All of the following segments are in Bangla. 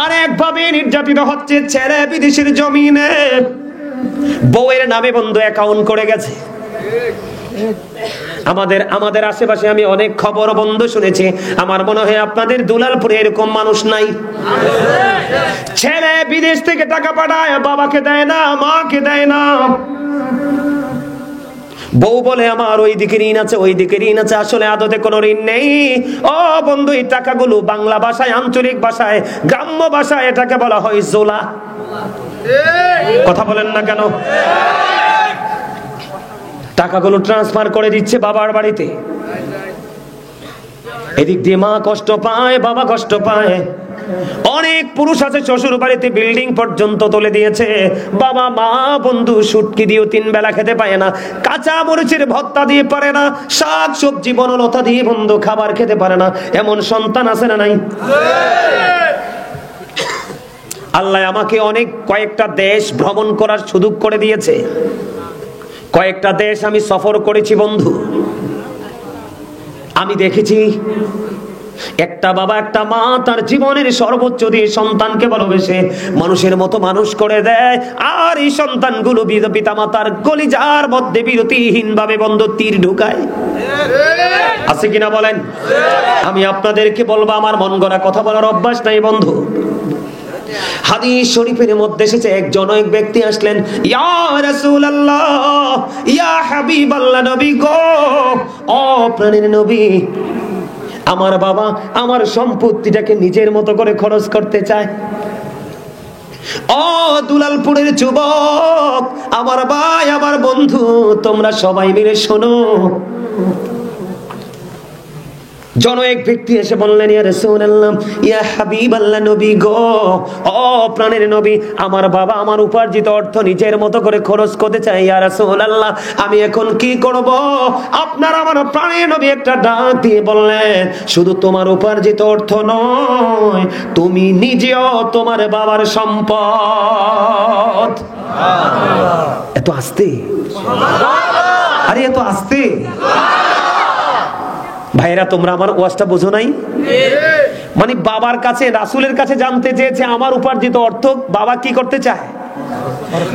আর একভাবে নির্যাতিত হচ্ছে ছেলে বিদেশের জমিনে বউয়ের নামে বন্ধু অ্যাকাউন্ট করে গেছে। আমাদের আশেপাশে আমি অনেক খবর বন্ধু শুনেছি। আমার মনে হয় আপনাদের দুলালপুরে এরকম মানুষ নাই। ছেলে বিদেশ থেকে টাকা পাঠায়, বাবাকে দেয় না, মাকে দেয় না। বউ বলে আমার ওই দিকে ঋণ আছে, ওই দিকে ঋণ আছে। আসলে আদতে কোনো ঋণ নেই। ও বন্ধু, এই টাকাগুলো বাংলা ভাষায়, আঞ্চলিক ভাষায়, গ্রাম্য ভাষায় এটাকে বলা হয় জোলা। কথা বলেন না কেন? টাকাগুলো ট্রান্সফার করে দিচ্ছে বাবার বাড়িতে। এদিক দিয়ে মা কষ্ট পায়, বাবা কষ্ট পায়। অনেক পুরুষ আছে শ্বশুর বাড়িতে বিল্ডিং পর্যন্ত তুলে দিয়েছে। বাবা মা বন্ধু শুটকি দিয়েও 3 বেলা খেতে পায় না, কাঁচা মরিচের ভর্তা দিয়ে পারে না, শাক সবজি বনলতা দিয়ে বন্ধু খাবার খেতে পারে না। এমন সন্তান আছে না নাই? আল্লাহ আমাকে কয়েকটা দেশ ভ্রমণ করার সুযোগ করে দিয়েছে। কয়েকটা দেশ আমি সফর করেছি বন্ধু। আমি দেখেছি একটা বাবা একটা মা তার জীবনের সর্বোচ্চ দিয়ে সন্তানকে ভালোবেসে মানুষের মতো মানুষ করে দেয়। আর এই সন্তানগুলো পিতা মাতার কলিজার মধ্যে বিরতিহীন ভাবে বন্ধু তীর ঢুকায়। আছে কিনা বলেন? আমি আপনাদেরকে বলবো, আমার মন গড়া কথা বলার অভ্যাস নাই বন্ধু। হাদিস শরীফের মধ্যে এসেছে, এক ব্যক্তি আসলেন, ইয়া রাসূলুল্লাহ, ইয়া হাবিবাল্লাহ, নবী গো, ও প্রাণের নবী, আমার বাবা আমার সম্পত্তিটাকে নিজের মতো করে খরচ করতে চায়। ও দুলালপুরের যুবক, আমার ভাই, আমার বন্ধু, তোমরা সবাই মিলে শোনো। এক ব্যক্তি এসে বললেন, ইয়া রাসূলুল্লাহ, ইয়া হাবিবাল্লাহ, নবী গো, ও প্রাণের নবী, আমার বাবা আমার উপার্জিত অর্থ নিজের মতো করে খরচ করতে চাই। ইয়া রাসূলুল্লাহ, আমি এখন কি করব? আপনার আমার প্রাণের নবী একটা ডাক দিয়ে বললেন, শুধু তোমার উপার্জিত অর্থ নয়, তুমি নিজেও তোমার বাবার সম্পদ। এত আস্তে, আরে এত আস্তে ভাইরা, তোমরা আমার ওয়াজটা বোঝো নাই? মানে বাবার কাছে, রাসূলের কাছে জানতে চেয়েছে আমার উপার্জিত অর্থ বাবা কি করতে চায়।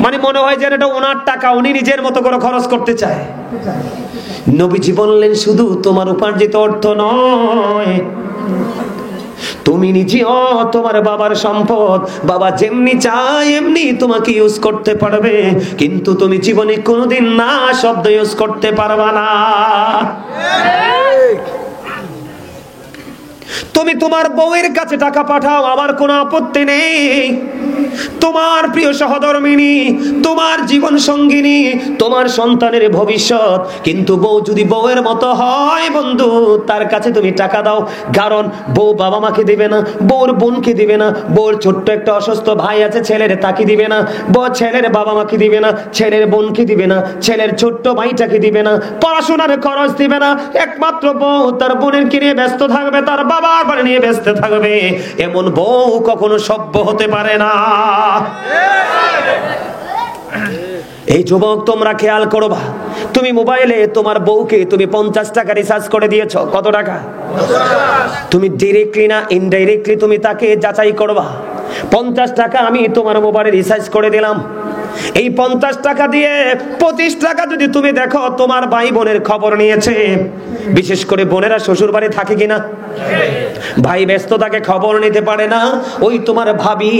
মানে মনে হয় যেন এটা ওনার টাকা, উনি নিজের মতো করে খরচ করতে চায়। নবীজি বললেন, শুধু তোমার উপার্জিত অর্থ নয়, তুমি নিজেও তোমার বাবার সম্পদ। বাবা যেমনি চায় এমনি তোমাকে ইউজ করতে পারবে, কিন্তু তুমি জীবনে কোনোদিন না শব্দ ইউজ করতে পারবা না। তুমি তোমার বউয়ের কাছে টাকা পাঠাও, আমার কোনো আপত্তি নেই। তোমার প্রিয় সহধর্মিনী, তোমার জীবন সঙ্গিনী, তোমার সন্তানের ভবিষ্যৎ। কিন্তু বউ যদি বউয়ের মতো হয় বন্ধু, তার কাছে তুমি টাকা দাও। কারণ বউ বাবা মাকে দিবে না, বউর বোনকে দিবে না, বউর ছোট্ট একটা অসুস্থ ভাই আছে ছেলের, তাকে দিবে না। বউ ছেলের বাবা মাকে দিবে না, ছেলের বোনকে দিবে না, ছেলের ছোট্ট ভাইটাকে দিবে না, পড়াশোনার খরচ দিবে না। একমাত্র বউ তার বোনের নিয়ে ব্যস্ত থাকবে, তার বাবার বাড়ি নিয়ে ব্যস্ত থাকবে। এমন বউ কখনো সভ্য হতে পারে না। এই যুবক, তোমরা খেয়াল করবা, তুমি মোবাইলে তোমার বউকে তুমি 50 টাকা রিচার্জ করে দিয়েছো। কত টাকা? তুমি ডিরেক্টলি না ইনডাইরেক্টলি তুমি তাকে যাচাই করবা। 50 টাকা আমি তোমার মোবাইলে রিচার্জ করে দিলাম। এই 50 টাকা দিয়ে 25 টাকা যদি তুমি দেখো তোমার ভাই বোনের খবর নিয়েছে। বিশেষ করে বোনেরা শ্বশুর বাড়ি থাকে কিনা, ভাই ব্যস্ত থাকে, খবর নিতে পারে না। ওই তোমার ভাবি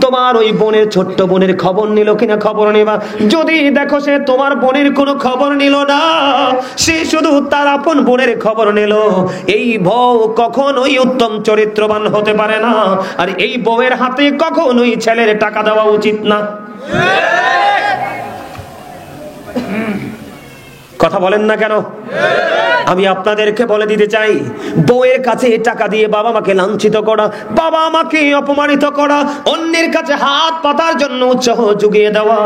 তোমার ওই বোনের, ছোট্ট বোনের খবর নিল কিনা খবর নেবা। যদি দেখো সে তোমার বোনের কোনো খবর নিল না, সে শুধু তার আপন বোনের খবর নিল, এই বউ কখনোই উত্তম চরিত্রবান হতে পারে না। আর এই বউয়ের হাতে কখনোই ছেলের টাকা দেওয়া উচিত না। কথা বলেন না কেন? আমি আপনাদেরকে বলে দিতে চাই, বউয়ের কাছে টাকা দিয়ে বাবা মাকে লাঞ্ছিত করা, বাবা মাকে অপমানিত করা, অন্যের কাছে হাত পাতার জন্য উৎসাহ জুগিয়ে দেওয়া,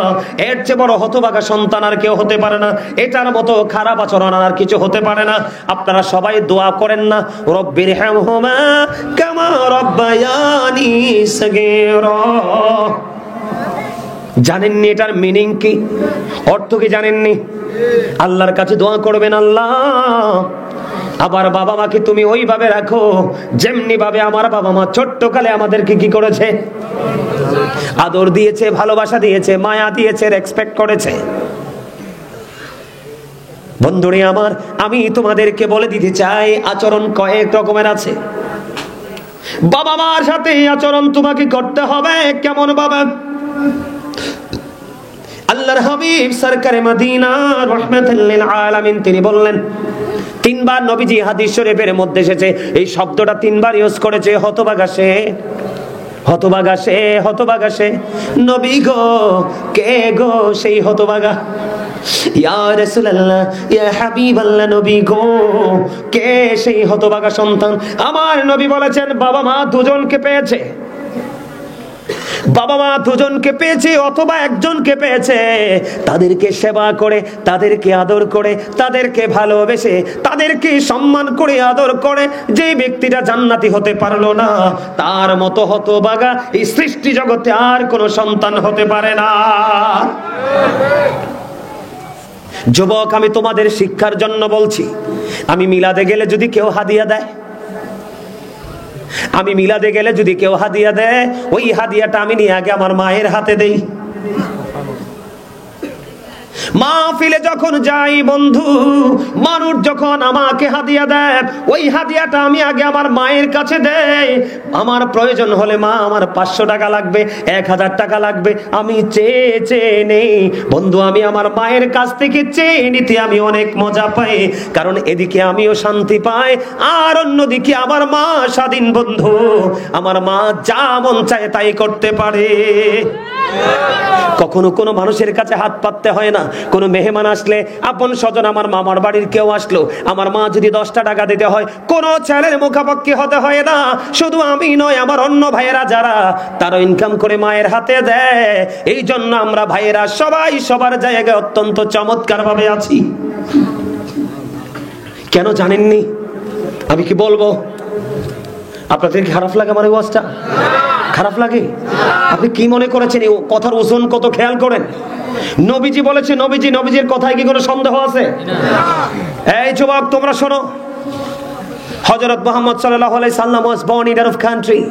এর চেয়ে বড় হতভাগা সন্তান আর কেউ হতে পারে না। এটার মতো খারাপ আচরণ আর কিছু হতে পারে না। আপনারা সবাই দোয়া করেন না, রব্বির হামহুমা কামা রব্বায়ানি সগীরা। জানেননি এটার মিনিং কি, অর্থ কি জানেননি? আল্লাহর কাছে দোয়া করবেন, আল্লাহ আবার বাবা মাকে তুমি ওইভাবে রাখো যেমনি ভাবে আমার বাবা মা ছোট্টকালে আমাদেরকে কি করেছে, আদর দিয়েছে, ভালোবাসা দিয়েছে, মায়া দিয়েছে, রেসপেক্ট করেছে। বন্ধুরে আমার, আমি তোমাদেরকে বলে দিতে চাই, আচরণ কয়েক রকমের আছে। বাবা মার সাথে আচরণ তোমাকে করতে হবে কেমন বাবা? আল্লাহর হাবিব সরকারে মদিনা রাহমাতুল লিল আলামিন তিনি বললেন, তিনবার নবীজি হাদিস শরীফের মধ্যে এসেছে, এই শব্দটা তিনবার ইউজ করেছে, হতভাগা সে, হতভাগা সে, হতভাগা সে। নবী গো, কে গো সেই হতভাগা? ইয়া রাসূলুল্লাহ, ইয়া হাবিবাল্লাহ, নবী গো, কে সেই হতভাগা সন্তান? আমার নবী বলেছেন, বাবা মা দুজনকে পেয়েছে, বাবা মা দুজনকে পেয়েছে অথবা একজনকে পেয়েছে, তাদেরকে সেবা করে, তাদেরকে আদর করে, তাদেরকে ভালোবেসে, তাদেরকে সম্মান করে আদর করে যে ব্যক্তিটা জান্নাতি হতে পারলো না, তার মতো হতভাগা এই সৃষ্টি জগতে আর কোনো সন্তান হতে পারে না। যুবক, আমি তোমাদের শিক্ষার জন্য বলছি, আমি মিলাদে গেলে যদি কেউ হাদিয়া দেয়, আমি মিলাদে গেলে যদি কেউ হাদিয়া দেয়, ওই হাদিয়াটা আমি নিয়ে আগে আমার মায়ের হাতে দেই। মাহফিলে যখন যাই বন্ধু, মানুষ যখন আমাকে হাদিয়া দেয়, ওই হাদিয়াটা আমি আগে আমার মায়ের কাছে দেই। আমার প্রয়োজন হলে, মা আমার 500 টাকা লাগবে, 1000 টাকা লাগবে, আমি চেয়ে চেয়ে নেই বন্ধু। আমি আমার মায়ের কাছ থেকে চেয়ে নিতে আমি অনেক মজা পাই, কারণ এদিকে আমিও শান্তি পাই, আর অন্যদিকে আমার মা স্বাধীন বন্ধু। আমার মা যা মন চায় তাই করতে পারে। কখনো কোনো মানুষের কাছে হাত পাততে হয় না। কোনো মেহমান আসলে, আপন স্বজন, আমার মামার বাড়ির কেউ আসলো, আমার মা যদি 10টা টাকা দিতে হয়, কোনো ছেলের মুখাপক্ষি হতে হয় না। শুধু আমি নয়, আমার অন্য ভাইয়েরা যারা, তারা ইনকাম করে মায়ের হাতে দেয়। এই জন্য আমরা ভাইয়েরা সবাই সবার জায়গায় অত্যন্ত চমৎকার ভাবে আছি। কেন জানেননি? আমি কি বলবো? আপনাদের খারাপ লাগে আমার এই ওয়াজটা? খারাপ লাগে? আপনি কি মনে করেছেন এই কথার ওজন কত? খেয়াল করেন, নবীজি বলেছে, নবীজির কথায় কি কোনো সন্দেহ আছে? এই যুবক, তোমরা শোনো, হযরত মুহাম্মদ সাল্লাল্লাহু আলাইহি সাল্লাম was born in Arab country.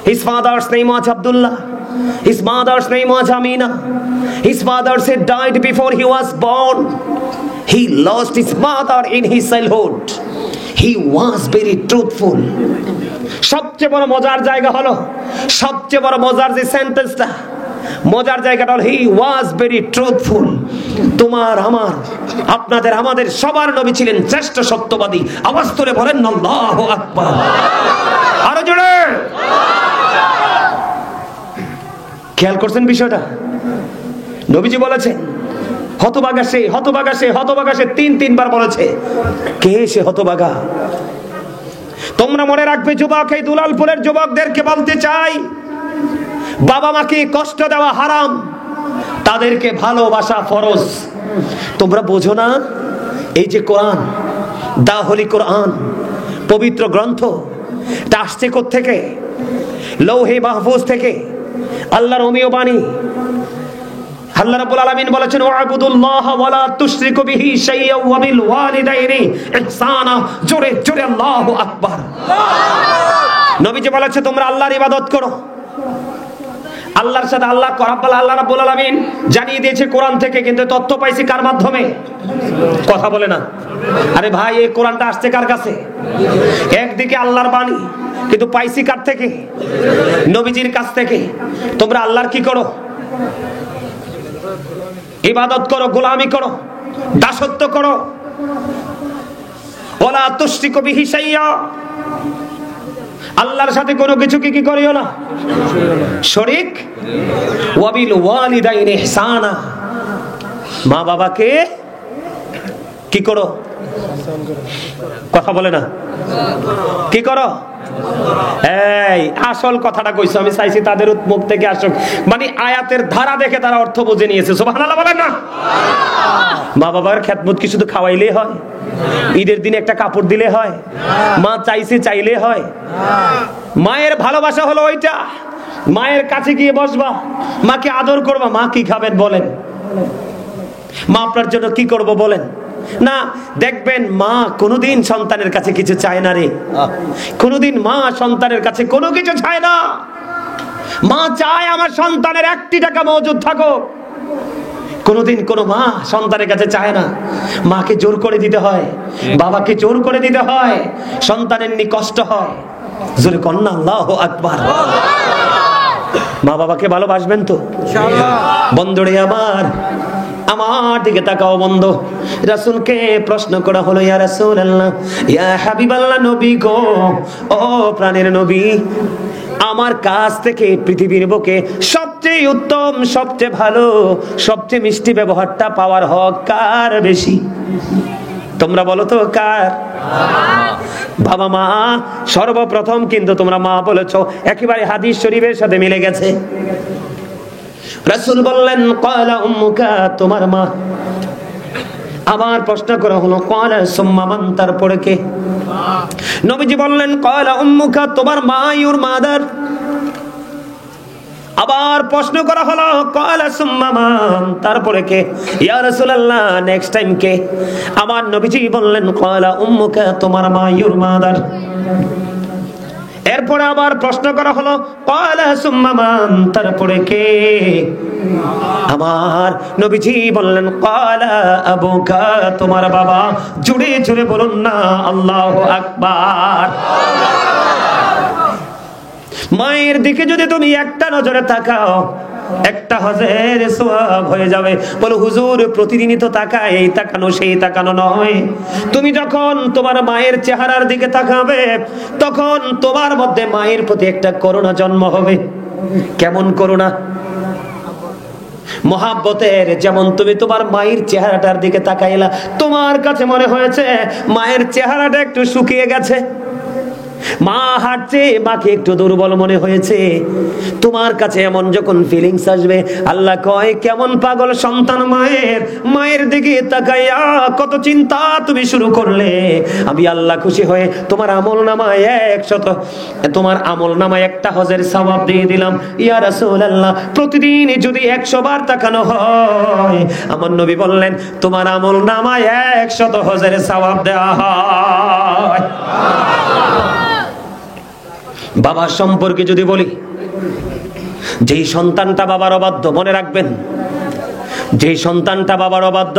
His father's name was Abdullah. His mother's name was Amina. His father said died before he was born. He lost his mother in his childhood. He was very truthful. সবচেয়ে বড় মজার জায়গা হলো, সবচেয়ে বড় মজার যে সেন্টেন্সটা, মজার জায়গাটা হলো, হি ওয়াজ ভেরি ট্রুথফুল। তোমার, আমার, আপনাদের, আমাদের সবার নবী ছিলেন শ্রেষ্ঠ সত্যবাদী। আওয়াজ তুলে বলেন আল্লাহু আকবার। আরো জোরে। খেয়াল করছেন বিষয়টা? নবীজি বলেছেন, হতভাগা সে, হতভাগা সে, হতভাগা সে, তিনবার বলেছে। কে সে হতভাগা? তোমরা মনে রাখবে যুবক, এই দুলালপুরের যুবকদেরকে বলতে চাই, বাবা মাকে কষ্ট দেওয়া হারাম, তাদেরকে ভালোবাসা ফরজ। তোমরা বোঝো না? এই যে কোরআন, দা হোলি কোরআন, পবিত্র গ্রন্থ, এটা আসছে কোত্থেকে? লৌহে মাহফুজ থেকে, আল্লাহর অমীয় বাণী। আল্লাহ রাব্বুল আলামিন বলেছেন, ওয়াবুদুল্লাহ ওয়ালা তুশরিকু বিহি শাইআ ওয়া বিল ওয়ালিদাইনি ইহসানা। জোরে জোরে আল্লাহু আকবার। নবীজি বলেছে, তোমরা আল্লাহর ইবাদত করো। আল্লাহর সাথে আল্লাহ রাব্বুল আলামিন জানিয়ে দিয়েছে কোরআন থেকে, কিন্তু তথ্য পাইছি কার মাধ্যমে? কথা বলে না। আরে ভাই, এই কোরআনটা আসছে কার কাছে? একদিকে আল্লাহর বাণী, কিন্তু পাইছি কার থেকে? নবীজির কাছ থেকে। তোমরা আল্লাহর কি করো? ইবাদত করো, গোলামি করো, দাসত্ব করো। ওয়ালা তুশরিকু বিহি শাইআ, আল্লাহর সাথে কোনো কিছুকে কি করিও না শরীক। ওয়া বিল ওয়ালিদাইনি ইহসানা, মা বাবাকে কি করো? কথা বলে না, কি করো? এই আসল কথাটা কইছো, আমি চাইছি তাদের মুখ থেকে আসুক। মানে আয়াতের ধারা দেখে তারা অর্থ বুঝে নিয়েছে। সুবহানাল্লাহ বলেন না? মা বাবার খেদমত কি শুধু খাওয়াইলেই হয়? ঈদের দিনে একটা কাপড় দিলে হয়? মা চাইছে চাইলে হয়? মায়ের ভালোবাসা হলো ওইটা, মায়ের কাছে গিয়ে বসবা, মাকে আদর করবা। মা কি খাবেন বলেন? মা আপনার জন্য কি করব বলেন? না, দেখবেন মা কোনোদিন সন্তানের কাছে কিছু চায় না রে, কোনোদিন মা সন্তানের কাছে কোনো কিছু চায় না। মা চায় আমার সন্তানের 1 টাকা মজুদ থাকো। কোনোদিন কোনো মা সন্তানের কাছে চায় না। মাকে জোর করে দিতে হয়, বাবাকে জোর করে দিতে হয়, সন্তানের নি কষ্ট হয়। জোরে কন্যা আল্লাহু আকবার। মা বাবাকে ভালোবাসবেন তো ইনশাআল্লাহ। বন্ধুরে আমার, আমার দিকে তাকাও বন্ধু। রাসূলকে প্রশ্ন করা হলো, ইয়া রাসূলুল্লাহ, ইয়া হাবিবাল্লাহ, নবী গো, ও প্রাণের নবী, আমার কাছ থেকে পৃথিবীর বুকে সবচেয়ে উত্তম, সবচেয়ে ভালো, সবচেয়ে মিষ্টি ব্যবহারটা পাওয়ার হক কার বেশি? তোমরা বলো তো কার? বাবা মা সর্বপ্রথম, কিন্তু তোমরা মা বলেছো, একেবারে হাদিস শরীফের সাথে মিলে গেছে। রাসূল বললেন ক্বালা উম্মুকা, তোমার মা। আবার প্রশ্ন করা হলো ক্বালা সুম্মা মান, তারপরে কে? নবীজি বললেন ক্বালা উম্মুকা, তোমার মা, ইউর মাদার। আবার প্রশ্ন করা হলো ক্বালা সুম্মা মান, তারপরে কে? ইয়া রাসূলুল্লাহ, নেক্সট টাইম কে? আমার নবীজি বললেন ক্বালা উম্মুকা, তোমার মা, ইউর মাদার। এরপরে আবার প্রশ্ন করা হলো ক্বালা সুম্মা মান, তারপরে কে? আমার নবীজি বললেন ক্বালা আবুকা, তোমার বাবা। জোরে জোরে বলুন না আল্লাহু আকবার। মায়ের দিকে যদি তুমি একটা নজরে তাকাও, একটা হজের সওয়াব হয়ে যাবে। বলো হুজুর, প্রতিদিনই তো তাকাই, এই তাকানো সেই তাকানো নয়। তুমি যখন তোমার মায়ের চেহারার দিকে তাকাবে, তখন তোমার মধ্যে মায়ের প্রতি একটা করুণা জন্ম হবে। কেমন করুণা? মহাব্বতের। যেমন তুমি তোমার মায়ের চেহারাটার দিকে তাকাইলা, তোমার কাছে মনে হয়েছে মায়ের চেহারাটা একটু শুকিয়ে গেছে, মা হাঁটছে, মাকে একটু দুর্বল মনে হয়েছে। তোমার কাছে এমন যখন ফিলিংস আসবে, আল্লাহ কয় কেমন পাগল সন্তান মায়ের, মায়ের দিকে তাকাইয়া কত চিন্তা তুমি শুরু করলে। আমি আল্লাহ খুশি হয়ে তোমার আমলনামায় 100, তোমার আমলনামায় একটা হজের সওয়াব দিয়ে দিলাম। ইয়া রাসূলুল্লাহ, প্রতিদিন যদি 100 বার তাকানো হয়, আমার নবী বললেন তোমার আমলনামায় 100 হজের সওয়াব দেওয়া হয়। বাবার সম্পর্কে যদি বলি, যেই সন্তানটা বাবার অবাধ্য, মনে রাখবেন, যেই সন্তানটা বাবার অবাধ্য,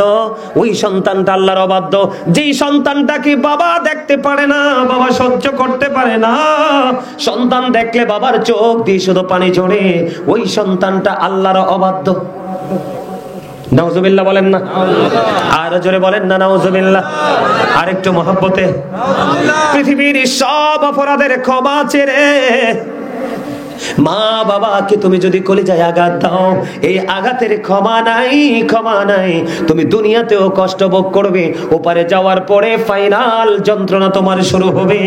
ওই সন্তানটা আল্লাহর অবাধ্য। যেই সন্তানটাকে বাবা দেখতে পারে না, বাবা সহ্য করতে পারে না, সন্তান দেখলে বাবার চোখ দিয়ে শুধু পানি ঝরে, ওই সন্তানটা আল্লাহর অবাধ্য। নাউজুবিল্লাহ বলেন না, আর জোরে বলেন না নাউজুবিল্লাহ। আর একটু মহব্বতে। পৃথিবীর সব অপরাধের ক্ষমা চেয়ে মা বাবাকে তুমি যদি কলিজায় আঘাত দাও, এই আঘাতের ক্ষমা নাই, ক্ষমা নাই। তুমি দুনিয়াতেও কষ্ট ভোগ করবে, ওপারে যাওয়ার পরে ফাইনাল যন্ত্রণা তোমার শুরু হবে।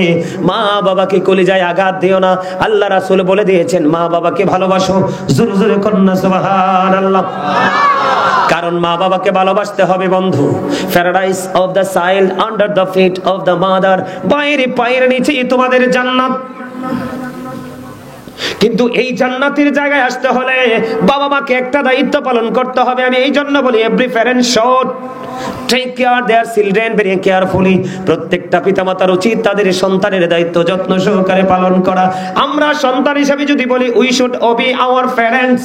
মা বাবাকে কলিজায় আঘাত দিও না। আল্লাহ রাসূল বলে দিয়েছেন মা বাবাকে ভালোবাসো। জোরে জোরে কন্যা সুবহানাল্লাহ। কারণ মা বাবাকে ভালোবাসতে হবে বন্ধু। Paradise of the child under the feet of the mother, বাইরে পায়ের নিচেই তোমাদের জান্নাত। কিন্তু এই জান্নাতের জায়গায় আসতে হলে বাবা মাকে একটা দায়িত্ব পালন করতে হবে। আমি এই জন্য বলি every parent should take care their children very carefully. প্রত্যেকটা পিতামাতার উচিত তাদের সন্তানের দায়িত্ব যত্ন সহকারে পালন করা। আমরা সন্তান হিসেবে যদি বলি উই শুড ওবে আওয়ার প্যারেন্টস,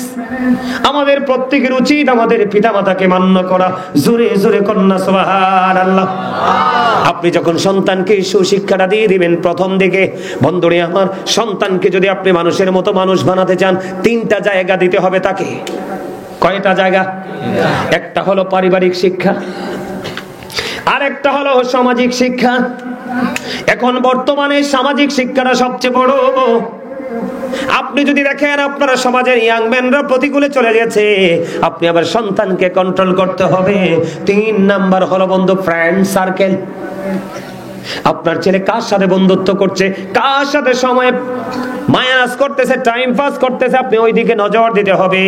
আমাদের প্রত্যেকের উচিত আমাদের পিতামাতাকে মান্য করা। জোরে জোরে কন্যা সুবহানাল্লাহ। আপনি যখন সন্তানকে সুশিক্ষাটা দিয়ে দিবেন প্রথম দিকে, বন্ধুরে আমার, সন্তানকে যদি আপনি মানুষের মতো মানুষ বানাতে চান, 3টা জায়গা দিতে হবে তাকে। কয়টা জায়গা? একটা হলো পারিবারিক শিক্ষা, আর একটা হলো সামাজিক শিক্ষা। এখন বর্তমানে সামাজিক শিক্ষাটা সবচেয়ে বড়। আপনি যদি দেখেন আপনারা সমাজের ইয়াং ম্যানরা প্রতিকূলে চলে গেছে, আপনি আবার সন্তানকে কন্ট্রোল করতে হবে। 3 নাম্বার হলো বন্ধু ফ্রেন্ড সার্কেল। আপনার ছেলে কার সাথে বন্ধুত্ব করছে, কার সাথে সময় মায়াস করতেছে, টাইম পাস করতেছে, আপনি ওই দিকে নজর দিতে হবে,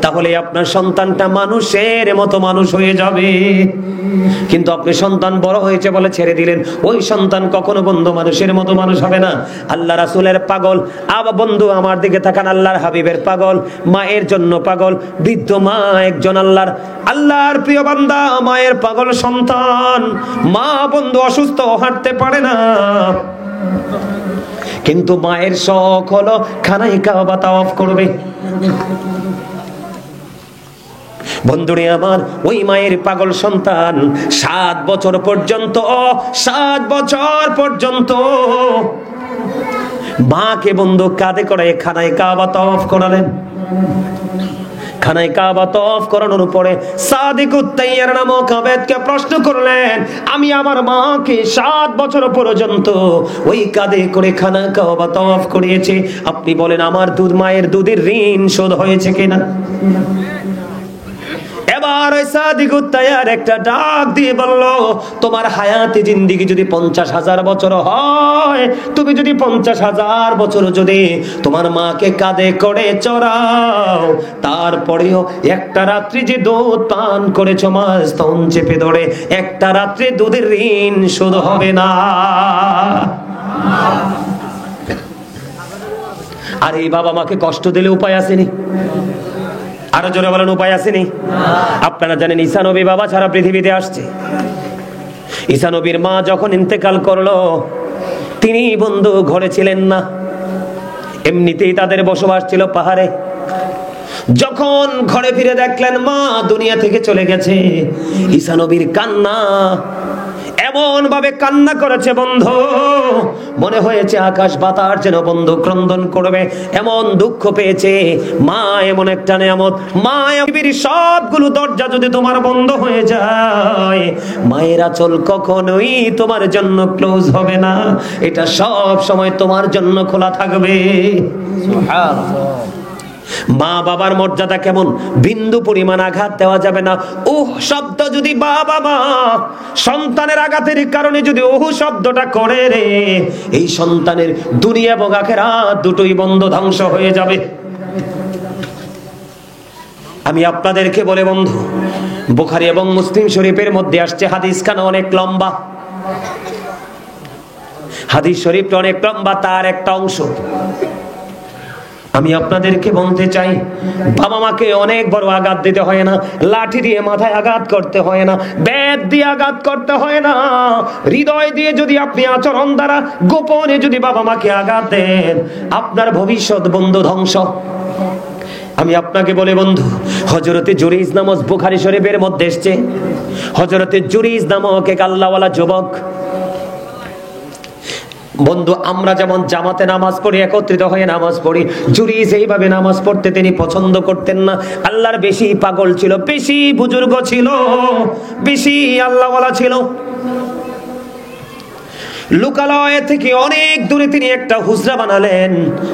তাহলে আপনার সন্তানটা মানুষের মতো মানুষ হয়ে যাবে। কিন্তু আপনি সন্তান বড় হয়েছে বলে ছেড়ে দিলেন, ওই সন্তান কখনো বন্ধু মানুষের মতো মানুষ হবে না। আল্লাহ রাসূলের পাগল, আবার বন্ধু আমার দিকে তাকান, আল্লাহর হাবিবের পাগল, মায়ের জন্য পাগল, বৃদ্ধ মা একজন আল্লাহর প্রিয় বান্দা, মায়ের পাগল সন্তান। মা বন্ধু অসুস্থ, হাঁটতে পারে না, কিন্তু মায়ের শখ হলো খানায় কাবা তাওয়াফ করবে। বন্ধুরে আমার, ওই মায়ের পাগল সন্তান 7 বছর পর্যন্ত মাকে বন্ধু কাঁধে করে খানায় কাবা তাওয়াফ করালেন। খানায় কাবা তাওয়াফ করানোর পরে সাদিকুত তাইয়ার নামক আবেদকে প্রশ্ন করলেন, আমি আমার মাকে 7 বছর পর্যন্ত ওই কাঁধে করে খানায় কাবা তাওয়াফ করিয়েছি, আপনি বলেন আমার মায়ের দুধের ঋণ শোধ হয়েছে কিনা? এবার ওই সাদিকুত তাইয়ার একটা ডাক দিয়ে বলল, তোমার হায়াতে জিন্দেগি যদি 50,000 বছর হয়, তুমি যদি 50,000 বছর যদি তোমার মাকে কাঁধে করে চড়াও, তারপরেও একটা রাত্রি যে দুধ পান করেছো, মা স্তন চেপে ধরে, একটা রাত্রি দুধের ঋণ শোধ হবে না। আর এই বাবা মাকে কষ্ট দিলে উপায় আসেনি? আরো জোরে বলেন, উপায় আসেনি? আপনারা জানেন ঈসা নবী বাবা ছাড়া পৃথিবীতে আসছে। ঈসা নবীর মা যখন ইন্তেকাল করলো, তিনি বন্ধু ঘরে ছিলেন না, এমনিতেই তাদের বসবাস ছিল পাহাড়ে। যখন ঘরে ফিরে দেখলেন মা দুনিয়া থেকে চলে গেছে, ঈসা নবীর কান্না, এমন ভাবে কান্না করেছে বন্ধু, মনে হয়েছে আকাশ বাতাস যেন বন্ধু ক্রন্দন করবে, এমন দুঃখ পেয়েছে। মা এমন একটা নিয়ামত, মা পৃথিবীর সবগুলো দরজা যদি তোমার বন্ধ হয়ে যায়, মায়ের আঁচল কখনোই তোমার জন্য ক্লোজ হবে না, এটা সব সময় তোমার জন্য খোলা থাকবে। সুবহানাল্লাহ। মা বাবার মর্যাদা কেমন, বিন্দু পরিমাণ আঘাত দেওয়া যাবে না। ওহ শব্দ যদি বাবা মা সন্তানের আঘাতের কারণে যদি ওহ শব্দটা করে রে, এই সন্তানের দুনিয়া এবং আখিরাত দুটোই বন্ধ, ধ্বংস হয়ে যাবে। আমি আপনাদেরকে বলে বন্ধু, বুখারী এবং মুসলিম শরীফের মধ্যে আসছে, হাদিস খানা অনেক লম্বা, হাদিস শরীফটা অনেক লম্বা, তার একটা অংশ আমি আপনাদেরকে বলতে চাই। বাবা মাকে অনেক বড় আঘাত দিতে হয় না, লাঠি দিয়ে মাথায় আঘাত করতে হয় না, বেত দিয়ে আঘাত করতে হয় না, হৃদয় দিয়ে যদি আপনি আচরণ দ্বারা গোপনে যদি বাবা মাকে আঘাত দেন, আপনার ভবিষ্যৎ বন্ধু ধ্বংস। আমি আপনাকে বলে বন্ধু, হযরতে জুরাইজ নামক বুখারী শরীফের মধ্যে এসেছে, হযরতে জুরাইজ নামক এক আল্লাহওয়ালা যুবক। বন্ধু আমরা যেমন জামাতে নামাজ পড়ি, একত্রিত হয়ে নামাজ পড়ি, জুরাইজ এইভাবে নামাজ পড়তে তিনি পছন্দ করতেন না। আল্লাহর বেশি পাগল ছিল, বেশি বুজুর্গ ছিল, বেশি আল্লাহওয়ালা ছিল। লোকালয় থেকে অনেক দূরে তিনি একটা হুজরা বানালেন।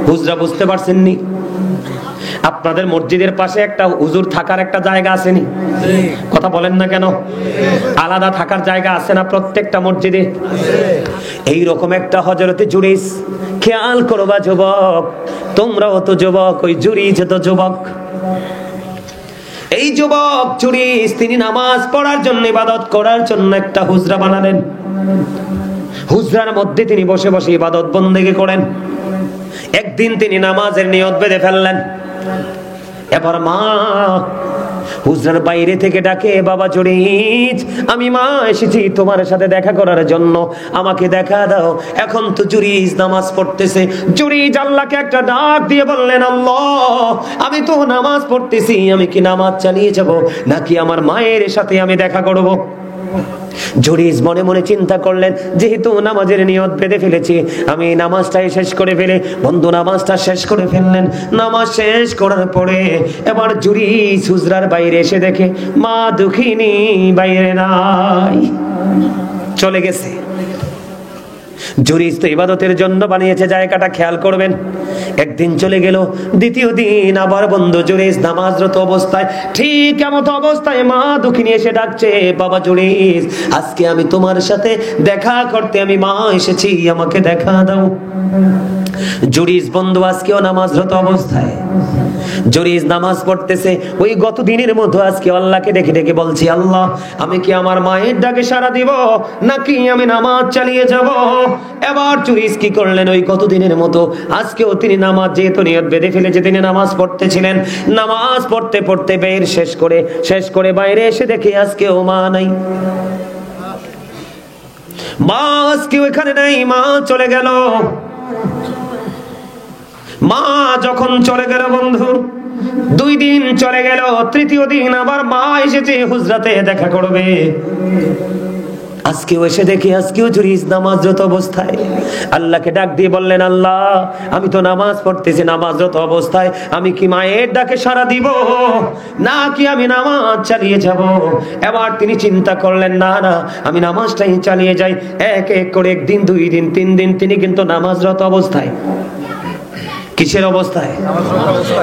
হুজরা বুঝতে পারছেন নি? আপনাদের মসজিদের পাশে একটা হুজুর থাকার একটা জায়গা আসেনি? কথা বলেন না কেন? আলাদা থাকার জায়গা আছে না প্রত্যেকটা মসজিদে? এই রকম একটা হযরতে জুরাইজ, খেয়াল করবা যুবক, তোমরাও তো যুবক, ওই জুরাইজ তো যুবক। এই যুবক জুরাইজ তিনি নামাজ পড়ার জন্য, ইবাদত করার জন্য একটা হুজরা বানালেন। হুজরার মধ্যে তিনি বসে বসে ইবাদত বন্দেগি করেন। একদিন তিনি নামাজের নিয়ত বেঁধে ফেললেন। এবার মা হুজরার বাইরে থেকে ডাকে, বাবা জুরাইজ, আমি মা এসেছি তোমার সাথে দেখা করার জন্য, আমাকে দেখা দাও। এখন তো জুরাইজ নামাজ পড়তেছে। জুরাইজ আল্লাহকে একটা ডাক দিয়ে বললেন, আল্লাহ আমি তো নামাজ পড়তেছি, আমি কি নামাজ চালিয়ে যাব নাকি আমার মায়ের সাথে আমি দেখা করব? জুরাইজ মনে মনে চিন্তা করলেন, যেহেতু নামাজের নিয়ত বেঁধে ফেলেছি, আমি নামাজটাই শেষ করে ফেলে। বন্ধু নামাজটা শেষ করে ফেললেন। নামাজ শেষ করার পরে এবার জুরাইজ হুজরার বাইরে এসে দেখে মা দুঃখিনী বাইরে নাই, চলে গেছে। জুরাইজ তো ইবাদতের জন্য বানিয়েছে জায়গাটা, খেয়াল করবেন। একদিন চলে গেল, দ্বিতীয় দিন আবার বন্ধু জুরাইজ নামাজরত অবস্থায়, ঠিক এমত অবস্থায় মা দুঃখিনী এসে ডাকছে, বাবা জুরাইজ আজকে আমি তোমার সাথে দেখা করতে আমি মা এসেছি, আমাকে দেখা দাও। জুরিস বন্ধু আজকেও নামাজরত অবস্থায়, জুরিস নামাজ পড়তেছে ওই গত দিনের মতো আজকে আল্লাহকে ডেকে ডেকে বলছি, আল্লাহ আমি কি আমার মায়ের ডাকে সাড়া দিব নাকি আমি নামাজ চালিয়ে যাব? এবার জুরিস কি করলেন, ওই গত দিনের মতো আজকেও তিনি নামাজ যেহেতু নিয়ত বেঁধে ফেলেছে, তিনি নামাজ পড়তেছিলেন। নামাজ পড়তে পড়তে বের শেষ করে বাইরে এসে দেখে আজকেও মা নাই। মা আজকেও এখানে নাই, মা চলে গেল। মা যখন চলে গেল বন্ধু, 2 দিন চলে গেল, তৃতীয় দিন আবার মা এসেছে হুজরাতে দেখা করবে। আজকেও এসে দেখি আজকেও জুরিস নামাজরত অবস্থায়। আল্লাহকে ডাক দিয়ে বললেন, আল্লাহ আমি তো নামাজ পড়তেছি নামাজরত অবস্থায়, আমি কি মায়ের ডাকে সাড়া দিব নাকি আমি নামাজ চালিয়ে যাব? এবার তিনি চিন্তা করলেন, না না আমি নামাজটাই চালিয়ে যাই। এক এক করে 1 দিন 2 দিন 3 দিন তিনি কিন্তু নামাজরত অবস্থায়। কিসের অবস্থায়?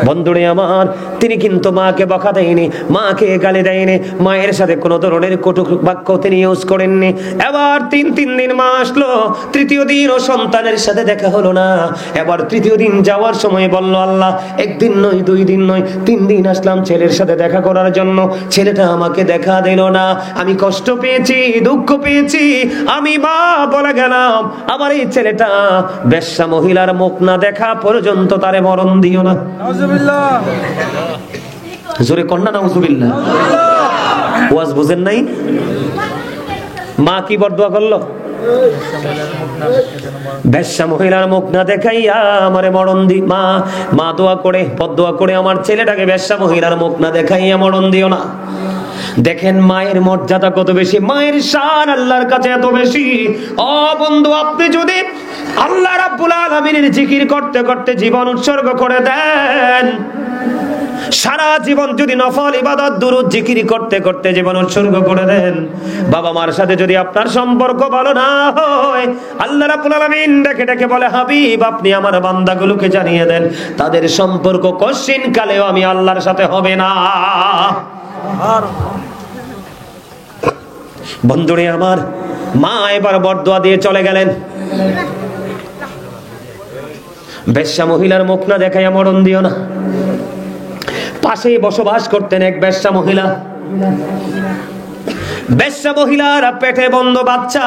বন্ধুরে আমার, তিনি কিন্তু মাকে বকা দেয়নি, মাকে গালি দেয়নি, মায়ের সাথে কোনো ধরনের কটু বাক্য তিনি ইউজ করেননি। এবার 3 দিন মা আসলো, তৃতীয় দিন ও সন্তানের সাথে দেখা হলো না। এবার তৃতীয় দিন যাওয়ার সময় বলল, আল্লাহ 1 দিন নয় 2 দিন নয় 3 দিন আসলাম ছেলের সাথে দেখা করার জন্য, ছেলেটা আমাকে দেখা দিল না। আমি কষ্ট পেয়েছি, দুঃখ পেয়েছি, আমি মা বলে গেলাম আমার এই ছেলেটা বেশ্যা মহিলার মুখ না দেখা পর্যন্ত তারে মরণ দিও না। নাউজুবিল্লাহ, জোরে কন্না নাউজুবিল্লাহ। ওয়াজ বুঝেন নাই? মা কি বরদোয়া করলো? বেশ্যা মহিলার মুখ না দেখাইয়া আমারে মরণ দি। মা দোয়া করে বরদোয়া করে আমার ছেলেটাকে বেশ্যা মহিলার মুখ না দেখাইয়া মরণ দিও না। দেখেন মায়ের মর্যাদা কত বেশি, মায়ের শান আল্লাহর কাছে এত বেশি। ও বন্ধু, আপনি যদি আল্লাহ রাব্বুল আলামিনের জিকির করতে করতে জীবন উৎসর্গ করে দেন, সারা জীবন যদি নফল ইবাদত দুরূদ জিকির করতে করতে জীবন উৎসর্গ করে দেন, বাবা মার সাথে যদি আপনার সম্পর্ক ভালো না হয়, আল্লাহ রাব্বুল আলামিন ডেকে ডেকে বলে, হাবিব আপনি আমার বান্দাগুলোকে জানিয়ে দেন তাদের সম্পর্ক কশিন কালেও আমি আল্লাহর সাথে হবে না। বন্ধুরে আমার, মা এবার বরদোয়া দিয়ে চলে গেলেন, বেশ্যা মহিলার মুখ না দেখাইয়া মরণ দিও না। পাশেই বসবাস করতেন এক বেশ্যা মহিলা। বেশ্যা মহিলার পেটে বন্ধ বাচ্চা।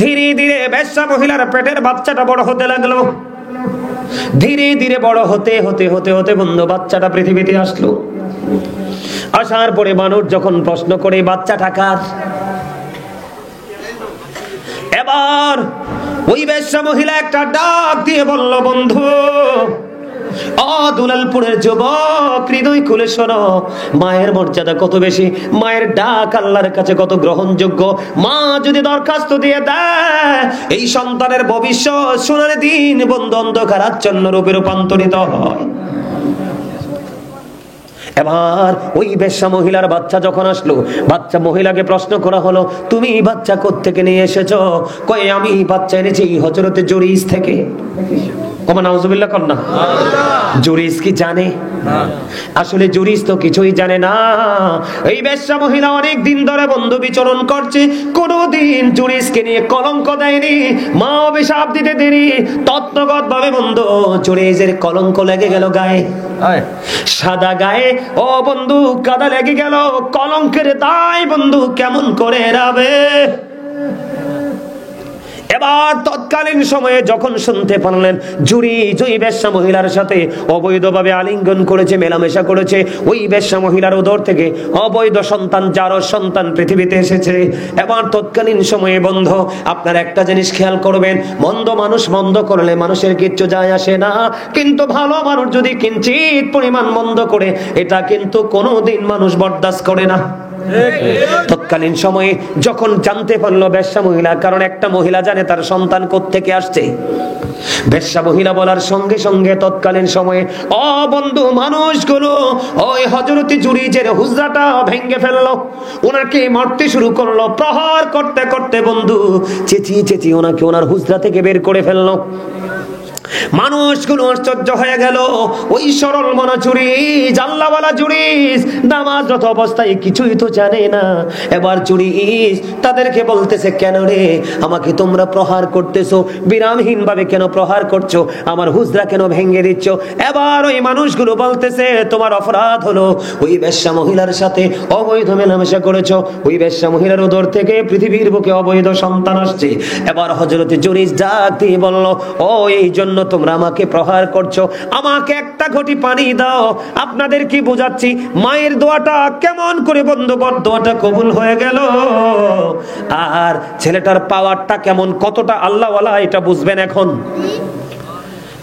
ধীরে ধীরে বেশ্যা মহিলার পেটের বাচ্চাটা বড় হতে লাগলো। ধীরে ধীরে বড় হতে হতে হতে হতে বন্ধু বাচ্চাটা পৃথিবীতে আসলো। আসার পরে মানুষ যখন প্রশ্ন করে বাচ্চাটা কার, এবার ওই বেশ্যা মহিলা একটা ডাক দিয়ে বলল, বন্ধু ও দুলালপুরের যুবক, হৃদয় খুলে শোনো, মায়ের মর্যাদা কত বেশি, মায়ের ডাক আল্লাহর কাছে কত গ্রহণযোগ্য। মা যদি দরখাস্ত দিয়ে দেয়, এই সন্তানের ভবিষ্যৎ সোনার দিন বন্ধু অন্ধকার আচ্ছন্ন রূপে রূপান্তরিত হয়। এবার ওই বেশ্যা মহিলার বাচ্চা যখন আসলো, বাচ্চা মহিলাকে প্রশ্ন করা হলো, তুমি বাচ্চা কোত্থেকে নিয়ে এসেছো? কয় আমি বাচ্চা এনেছি হযরতে জুরিস থেকে। ওমা নাউজুবিল্লাহ কর না। জুরিস কি জানে? আসলে জুরিস তো কিছুই জানে না। এই বেশ্যা মহিলা অনেক দিন ধরে বন্ধু বিচরণ করছে, কোনদিন জুরিসকে নিয়ে কলঙ্ক দেয়নি, মা অভিশাপ দিতে দেরি, তত্ত্বগত ভাবে বন্ধু জুরিসের কলঙ্ক লেগে গেল গায়ে, সাদা গায়ে। ও বন্ধু কাদা লেগে গেল, কলঙ্কের দায় বন্ধু কেমন করে এড়াবে? এবার তৎকালীন সময়ে যখন শুনতে পারলেন জুরিস ওই বেশ্যা মহিলার সাথে অবৈধভাবে আলিঙ্গন করেছে, মেলামেশা করেছে, ওই বেশ্যা মহিলার উদর থেকে অবৈধ সন্তান, জারজ সন্তান পৃথিবীতে এসেছে। এবার তৎকালীন সময়ে বন্ধ আপনারা একটা জিনিস খেয়াল করবেন, মন্দ মানুষ মন্দ করলে মানুষের কিচ্ছু যায় আসে না, কিন্তু ভালো মানুষ যদি কিঞ্চিত পরিমাণ মন্দ করে, এটা কিন্তু কোনোদিন মানুষ বরদাস্ত করে না। তৎকালীন সময়ে যখন জানতে পারলো বেশ্যা মহিলা, কারণ একটা মহিলা জানে তার সন্তান কোত্থেকে আসছে, বেশ্যা মহিলা বলার সঙ্গে সঙ্গে তৎকালীন সময়ে বন্ধু মানুষগুলো ওই হযরতে জুরিজের হুজরাটা ভেঙে ফেললো, ওনাকে মারতে শুরু করলো, প্রহার করতে করতে বন্ধু চেঁচিয়ে চেঁচিয়ে ওনাকে ওনার হুজরা থেকে বের করে ফেললো। মানুষগুলো আশ্চর্য হয়ে গেল। ওই সরল মনা জুরিজ, আল্লাহওয়ালা জুরিজ, নামাজরত অবস্থায় কিছুই তো জানে না। এবার জুরিজ তাদেরকে বলতেছে, কেন রে আমাকে তোমরা প্রহার করতেছো, বিরামহীন ভাবে কেন প্রহার করছো, আমার হুজরা কেন ভেঙে দিচ্ছ? এবার ওই মানুষগুলো বলতেছে, তোমার অপরাধ হলো ওই বেশ্যা মহিলার সাথে অবৈধ মেলামেশা করেছো, ওই বেশ্যা মহিলার উদর থেকে পৃথিবীর বুকে অবৈধ সন্তান আসছে। এবার হযরত জুরিজ ডাক দিয়ে বলল, ও এই জন্য তোমরা আমাকে প্রহার করছো, আমাকে একটা ঘটি পানি দাও। আপনাদের কি বোঝাচ্ছি মায়ের দোয়াটা কেমন করে বন্ধ, দোয়াটা কবুল হয়ে গেল। আর ছেলেটার পাওয়ারটা কেমন, কতটা আল্লাহওয়ালা, এটা বুঝবেন এখন।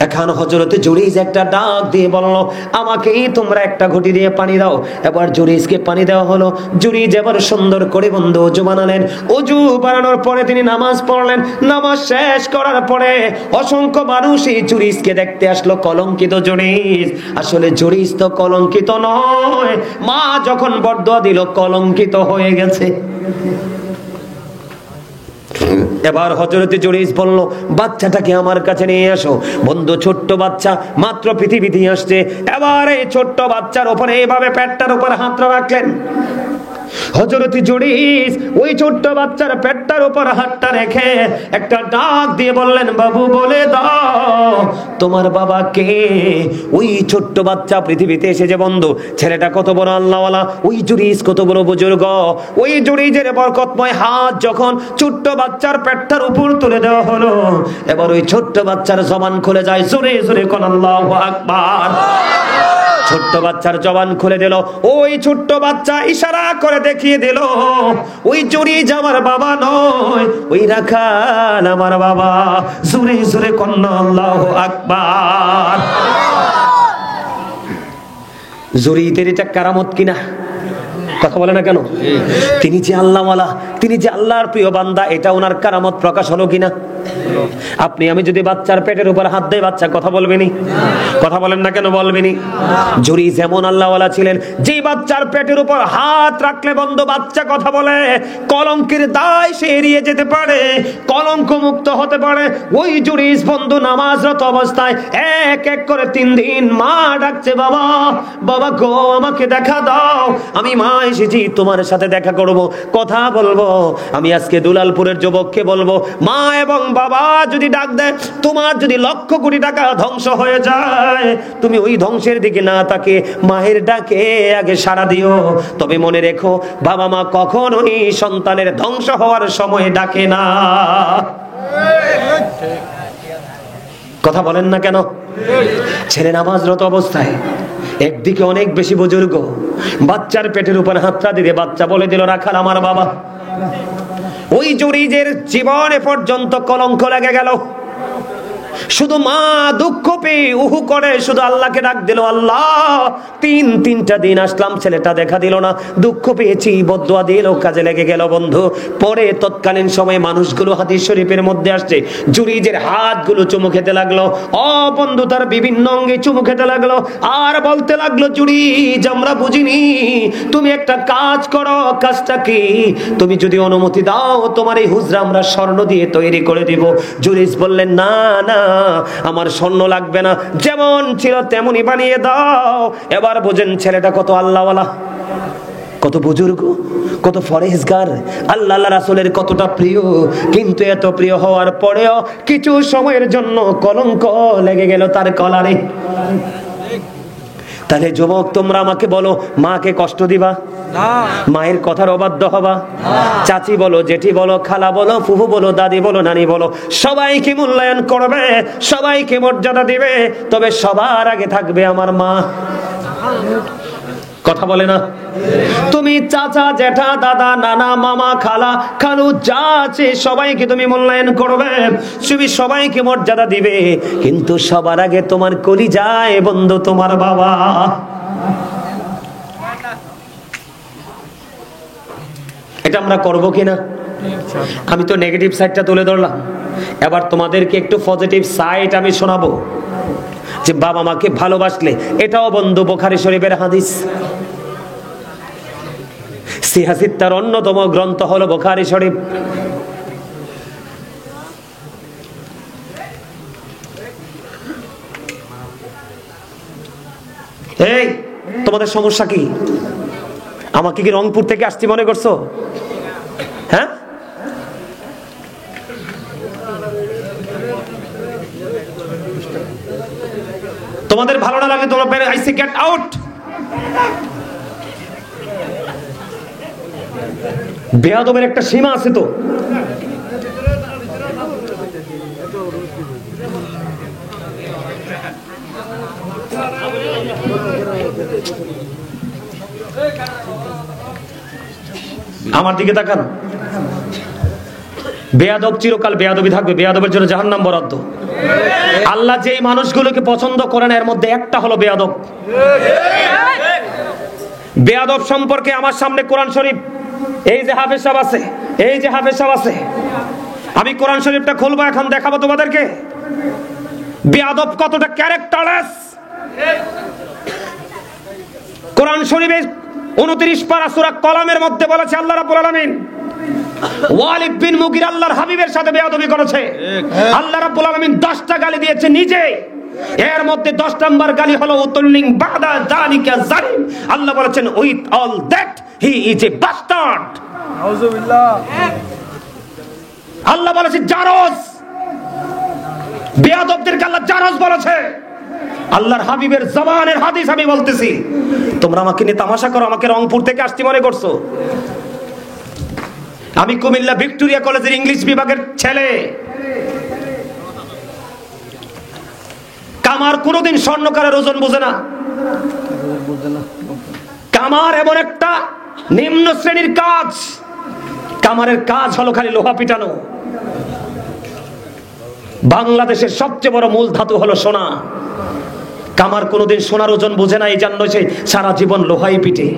এখন হযরতে জুরিজ একটা ডাক দিয়ে বলল, আমাকেই তোমরা একটা ঘটি দিয়ে পানি দাও। এবার জুরিজকে পানি দেওয়া হলো। জুরিজ এবার সুন্দর করে বন্ধু ওযু বানালেন। ওযু বানানোর পরে তিনি নামাজ পড়লেন। নামাজ শেষ করার পরে অসংখ্য মানুষ এই জুরিজকে দেখতে আসলো। কলঙ্কিত জুরিজ, আসলে জুরিজ তো কলঙ্কিত নয়, মা যখন বরদোয়া দিল কলঙ্কিত হয়ে গেছে। এবার হযরতে জুরিজ বলল, বাচ্চাটাকে আমার কাছে নিয়ে আসো। বন্ধু ছোট্ট বাচ্চা মাত্র পৃথিবীতে আসছে। এবার এই ছোট্ট বাচ্চার উপরে এইভাবে পেটটার উপর হাত রাখলেন। হযরত জুরিজ ওই ছোট্ট বাচ্চার পেটটার উপর হাতটা রেখে একটা ডাক দিয়ে বললেন, বাবু বলে দাও তোমার বাবা কে? ওই ছোট্ট বাচ্চা পৃথিবীতে এসেছে বন্ধু, ছেলেটা কত বড় আল্লাহওয়ালা, ওই জুরিজ কত বড় বুজুর্গ। ওই জুরিজের বরকতময় হাত যখন ছোট্ট বাচ্চার পেটটার উপর তুলে দেওয়া হলো, এবার ওই ছোট্ট বাচ্চার জবান খুলে যায়। জোরে জোরে কোন আল্লাহু আকবার। ছোট্ট বাচ্চার জবান খুলে দিল। ওই ছোট্ট বাচ্চা ইশারা করে দেখিয়ে দিল, ওই জুরিজ আমার বাবা নয়, ওই রাখাল আমার বাবা। জোরে জোরে কন্না আল্লাহু আকবার। জুরিজের এটা কারামত কিনা? কথা বলে না কেন? তিনি যে আল্লাহওয়ালা, তিনি যে আল্লাহর প্রিয় বান্দা, এটা ওনার কারামত প্রকাশ হলো কিনা? আপনি আমি যদি বাচ্চার পেটের উপর হাত দেই, বাচ্চা কথা বলবেনি? কথা বলেন না কেন? বলবেনি। জুরিজ এমন আল্লাহওয়ালা ছিলেন, যে বাচ্চার পেটের উপর হাত রাখলে বন্ধু বাচ্চা কথা বলে, কলঙ্কের দায় সে এড়িয়ে যেতে পারে, কলঙ্ক মুক্ত হতে পারে। ওই জুরিজ বন্ধু নামাজরত অবস্থায় এক এক করে 3 দিন মা ডাকছে, বাবা বাবা গো আমাকে দেখা দাও, আমি মা এসেছি তোমার সাথে দেখা করব, কথা বলবো। আমি আজকে দুলালপুরের যুবককে বলবো, মা এবং বাবা যদি ডাক দেয়, তোমার যদি লক্ষ কোটি টাকা ধ্বংস হয়ে যায়, তুমি ওই ধ্বংসের দিকে না তাকে মায়ের ডাকে আগে সাড়া দিও। তবে মনে রেখো, বাবা মা কখনোই সন্তানের ধ্বংস হওয়ার সময় ডাকে না। কথা বলেন না কেন? ছেলে নামাজরত অবস্থায় একদিকে অনেক বেশি বুজুর্গ, বাচ্চার পেটের উপর হাতটা দিলে বাচ্চা বলে দিল, রাখাল আমার বাবা। ওই জুরিজের জীবনে পর্যন্ত কলঙ্ক লেগে গেল। শুধু মা দুঃখ পেয়ে উহু করে শুধু আল্লাহকে ডাক দিল, আল্লাহ তিনটা দিন আসলাম, ছেলেটা দেখা দিল না, দুঃখ পেয়েছি, বদদুয়া দিল, কাজে লেগে গেল বন্ধু। পরে তৎকালীন সময়ে মানুষগুলো হাদিস শরীফের মধ্যে আসছে, জুরিজের হাতগুলো চুমু খেতে লাগলো। ও বন্ধু তার বিভিন্ন অঙ্গে চুমু খেতে লাগলো, আর বলতে লাগলো, জুরিজ আমরা বুঝিনি, তুমি একটা কাজ করো। কাজটা কি? তুমি যদি অনুমতি দাও, তোমার এই হুজরা আমরা স্বর্ণ দিয়ে তৈরি করে দিব। জুরিজ বললেন, না না, আমার স্বর্ণ লাগবে না, যেমন ছিল তেমনই বানিয়ে দাও। এবার বুঝেন ছেলেটা কত আল্লাহওয়ালা, কত বুজুর্গ, কত ফরেজগার, আল্লাহ রাসূলের কতটা প্রিয়। কিন্তু এত প্রিয় হওয়ার পরেও কিছু সময়ের জন্য কলঙ্ক লেগে গেল তার কলারে। তাহলে যুবক তোমরা আমাকে বলো, মাকে কষ্ট দিবা? মায়ের কথার অবাধ্য হবা? চাচি বলো, জেঠি বলো, খালা বলো, ফুফু বলো, দাদি বলো, নানি বলো, সবাইকে মূল্যায়ন করবে, সবাইকে মর্যাদা দিবে, তবে সবার আগে থাকবে আমার মা। কথা বলে না? তুমি চাচা, জেঠা, দাদা, নানা, মামা, খালা, খালু যা আছে সবাইকে তুমি মূল্যায়ন করবে, তুমি সবাইকে মর্যাদা দিবে, কিন্তু সবার আগে তোমার কলিজায় বন্ধু তোমার বাবা। এটা আমরা করবো কিনা? আমি তো নেগেটিভ সাইডটা তুলে ধরলাম, এবার তোমাদেরকে একটু পজিটিভ সাইড আমি শোনাবো, যে বাবা মাকে ভালোবাসলে, এটাও বন্ধু বুখারী শরীফের হাদিস। সিহাসিত্তার অন্যতম গ্রন্থ হলো বুখারী শরীফ। এই তোমাদের সমস্যা কি? আমাকে কি রংপুর থেকে আসছি মনে করছো? হ্যাঁ, তোমাদের ভালো না লাগে তোমরা বের, আই সে গেট আউট। বেয়াদবের একটা সীমা আছে তো। আমার দিকে তাকান। বেয়াদব চিরকাল বেয়াদবি থাকবে, বেয়াদবের জন্য জাহান্নাম বরাদ্দ। আল্লাহ যেই মানুষগুলোকে পছন্দ করেন এর মধ্যে একটা হলো বেয়াদব। বেয়াদব সম্পর্কে আমার সামনে কোরআন শরীফ, এই যে হাফেজ সাহেব আছে, এই যে হাফেজ সাহেব আছে, আমি কোরআন শরীফটা খুলবো এখন, দেখাবো তোমাদেরকে বেয়াদব কতটা ক্যারেক্টারলেস। কোরআন শরীফে 29 পারা সূরা কলামের মধ্যে বলেছে আল্লাহ রাব্বুল আলামিন ওয়ালিদ বিন মুগিরা আল্লাহর হাবিবের সাথে বেয়াদবি করেছে। আল্লাহ রাব্বুল আলামিন 10টা গালি দিয়েছে নিজে, এর মধ্যে 10 নম্বর গালি হলো উতুল্লিং বাদা যালিকা জালিম। আল্লাহ বলেছেন with all that he is a bastard. নাউজুবিল্লাহ। আল্লাহ বলেছে জারজ, বেয়াদবদেরকে আল্লাহ জারজ বলেছে। আল্লাহর হাবিবের জবানের হাদিস আমি বলতেছি, তোমরা আমাকে নিয়ে তামাশা করো, আমাকে রংপুর থেকে আসছি মনে করছো? আমি কুমিল্লা ভিক্টোরিয়া কলেজের ইংলিশ বিভাগের ছেলে। কামার কোনোদিন স্বর্ণকারের ওজন বোঝে না। কামার এমন একটা নিম্ন শ্রেণীর কাজ, কামারের কাজ হলো খালি লোহা পিটানো। বাংলাদেশের সবচেয়ে বড় মূল ধাতু হলো সোনা। কামার কোনোদিন সোনার ওজন বোঝে না, এই জন্য সে সারা জীবন লোহাই পিটে।